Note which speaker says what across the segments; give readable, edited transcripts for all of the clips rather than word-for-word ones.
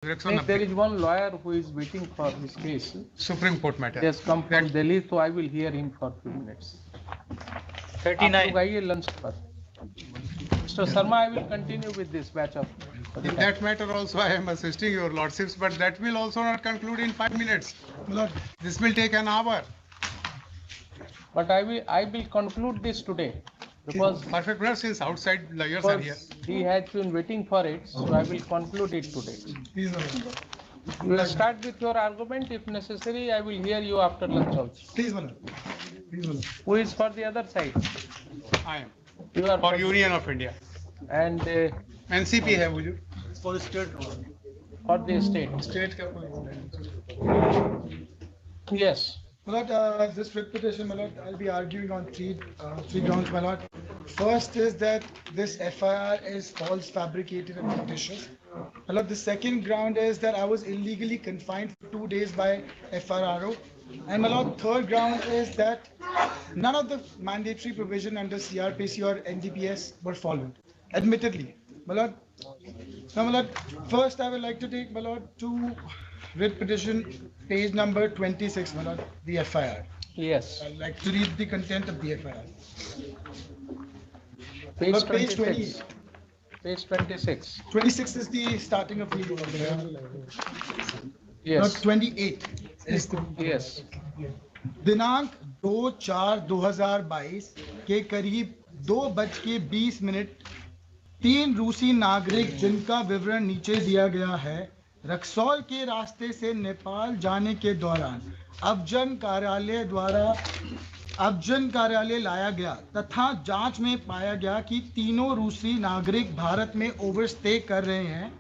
Speaker 1: There is one lawyer who is waiting for his case.
Speaker 2: Supreme Court matter.
Speaker 1: He has come from Delhi, so I will hear him for few minutes.
Speaker 3: 39.
Speaker 1: आप लोग आइए lunch पर. Mr. Sharma, I will continue with this batch of.
Speaker 2: In that matter also I am assisting your lordships, but that will also not conclude in 5 minutes. Lord, this will take an hour.
Speaker 1: But I will conclude this today. Because
Speaker 2: Perfect, brother, since outside lawyers are here.
Speaker 1: he has been waiting for it, so I will conclude it today.
Speaker 2: Please,
Speaker 1: You will start with your argument. If necessary, I will hear you after lunch also.
Speaker 2: Please, brother. Please, brother.
Speaker 1: Who is for the other side?
Speaker 2: I am.
Speaker 1: You are
Speaker 2: For Union of India.
Speaker 1: And
Speaker 2: NCP hai, would you?
Speaker 3: For the state.
Speaker 1: for the state.
Speaker 2: State ka
Speaker 1: Yes.
Speaker 4: My lord, this writ petition, my lord, I'll be arguing on three grounds, my lord. First is that this FIR is false, fabricated, and fictitious. My lord, the second ground is that I was illegally confined for 2 days by FRRO. And my lord, third ground is that none of the mandatory provision under CRPC or NDPS were followed, admittedly. My lord, now, my lord, first I would like to take, my lord, to writ petition page number 26, my lord, the FIR.
Speaker 1: Yes.
Speaker 4: I'd like to read the content of the FIR.
Speaker 1: Page
Speaker 4: But page
Speaker 1: 26. Page 26.
Speaker 4: 26 is the starting of the
Speaker 1: Yes.
Speaker 4: Not 28 is the
Speaker 1: Yes.
Speaker 4: दिनांक 2/4/2022 के करीब 2:20 3 रूसी नागरिक जिनका विवरण नीचे दिया गया है रक्सौल के रास्ते से नेपाल जाने के दौरान अबजन कार्यालय लाया गया तथा जांच में पाया गया कि तीनों रूसी नागरिक भारत में ओवरस्टे कर रहे हैं।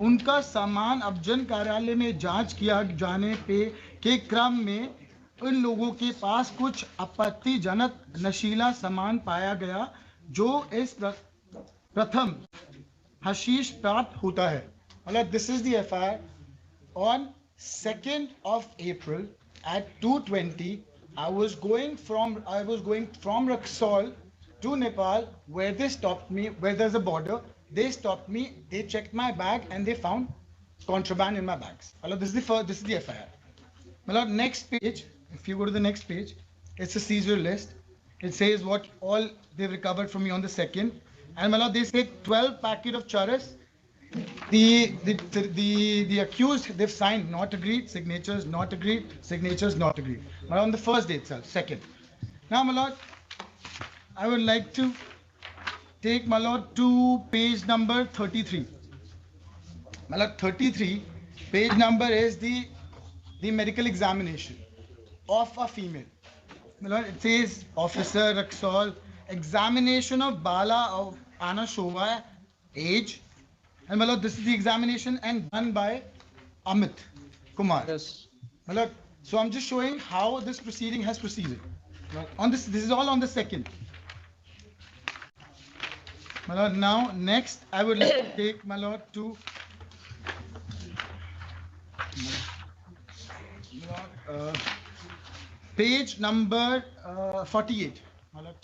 Speaker 4: उनका सामान अबजन कार्यालय में जांच किया जाने के क्रम में उन लोगों के पास कुछ आपत्तिजनक नशीला सामान पाया गया जो इस प्रथम हशीश प्राप्त होता है। मतलब this is the FIR on 2nd of April at 2:20 I was going from Raxaul to Nepal where they stopped me, where there's a border. They stopped me, they checked my bag and they found contraband in my bags. This is the FIR. Next page, if you go to the next page, it's a seizure list. It says what all they've recovered from me on the 2nd. And they say 12 packet of charas. The accused, they've signed not agreed, signatures not agreed, signatures not agreed. But on the first day itself, 2nd. Now, my lord, I would like to take, my lord, to page number 33. My lord, 33, page number is the medical examination of a female. My lord, it says, Officer Raxaul, examination of Bala of Anna Shova, age. And my lord, this is the examination and done by Amit Kumar.
Speaker 1: Yes.
Speaker 4: My lord, so I'm just showing how this proceeding has proceeded. On this is all on the 2nd. My lord, now next I would like to take, my lord, to page number 48. My lord.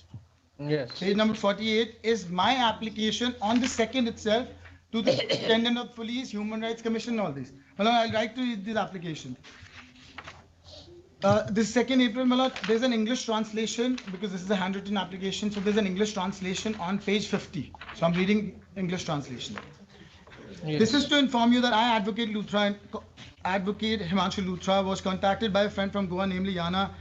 Speaker 1: Yes.
Speaker 4: Page number 48 is my application on the 2nd itself to the Superintendent of Police, Human Rights Commission, all this. My lord, I'll write to read this application. This 2nd April, my lord, there's an English translation because this is a handwritten application. So there's an English translation on page 50. So I'm reading English translation.
Speaker 1: Yes.
Speaker 4: This is to inform you that I, Advocate Himanshu Luthra, was contacted by a friend from Goa, namely Yana,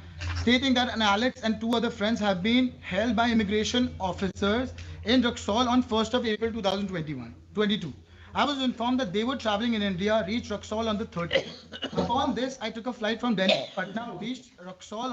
Speaker 4: stating that an Alex and 2 other friends have been held by immigration officers in Raxaul on 1st of April 2022. I was informed that they were traveling in India, reached Raxaul on the 30th. Upon this, I took a flight from Delhi to Patna, reached Raxaul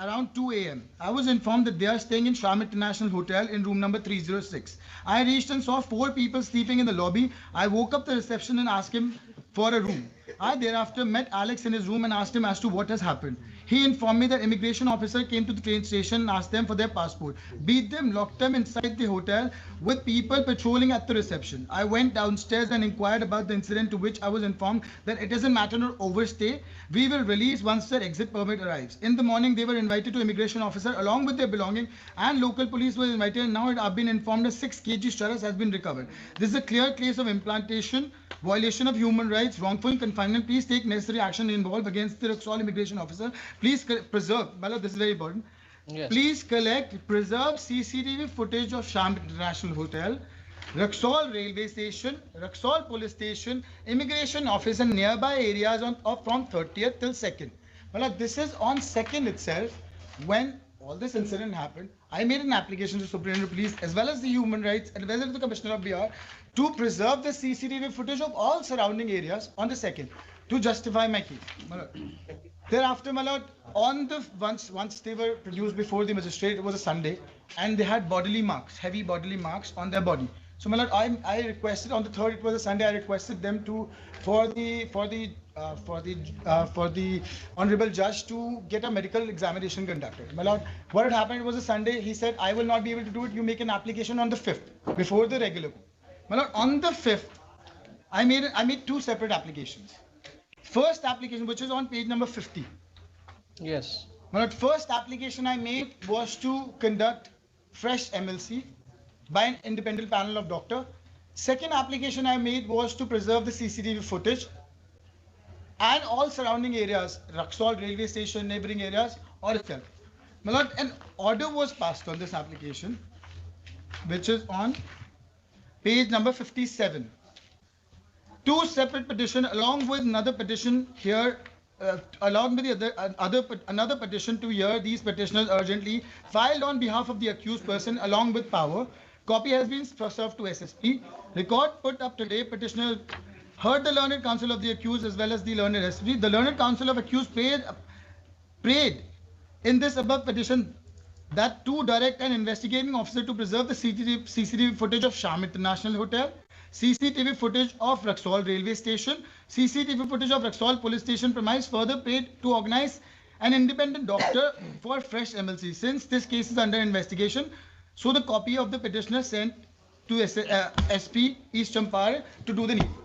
Speaker 4: around 2 a.m. I was informed that they are staying in Sham International Hotel in room number 306. I reached and saw 4 people sleeping in the lobby. I woke up the reception and asked him for a room. I thereafter met Alex in his room and asked him as to what has happened. He informed me that immigration officer came to the train station and asked them for their passport, beat them, locked them inside the hotel with people patrolling at the reception. I went downstairs and inquired about the incident, to which I was informed that it is a matter of overstay. We will release once their exit permit arrives. In the morning, they were invited to immigration officer along with their belongings, and local police was invited, and now I've been informed that 6 kg charas has been recovered. This is a clear case of implantation, violation of human rights, wrongful confinement. Please take necessary action involved against the Raxol immigration officer. Please preserve, Bala, this is very important.
Speaker 1: Yes.
Speaker 4: Please preserve CCTV footage of Sham International Hotel, Raxol railway station, Raxol police station, immigration office and nearby areas from 30th till 2nd. Well, this is on 2nd itself. When all this incident happened, I made an application to Superintendent of Police as well as the Human Rights as well as the Commissioner of Bihar to preserve the CCTV footage of all surrounding areas on the 2nd to justify my case. Thereafter, my lord, once they were produced before the magistrate, it was a Sunday, and they had bodily marks, heavy bodily marks on their body. So, my lord, I requested on the 3rd, it was a Sunday, I requested them for the honorable judge to get a medical examination conducted. My lord, what had happened, it was a Sunday. He said, I will not be able to do it. You make an application on the 5th before the regular court. My lord, on the 5th, I made 2 separate applications. First application, which is on page number 50.
Speaker 1: Yes.
Speaker 4: My lord, first application I made was to conduct fresh MLC by an independent panel of doctor. Second application I made was to preserve the CCTV footage and all surrounding areas, Raxol railway station, neighboring areas, or itself. My lord, an order was passed on this application, which is on page number 57. 2 separate petition along with another petition here, along with the another petition to hear these petitioners urgently, filed on behalf of the accused person along with power. Copy has been served to SSP. Record put up today. Petitioner heard the learned counsel of the accused as well as the learned SSP. The learned counsel of accused prayed in this above petition that to direct an investigating officer to preserve the CCTV footage of Sham International Hotel, CCTV footage of Raxol railway station, CCTV footage of Raxol police station premise. Further prayed to organize an independent doctor for fresh MLC. Since this case is under investigation, so the copy of the petitioner sent to SP East Champar to do the needful.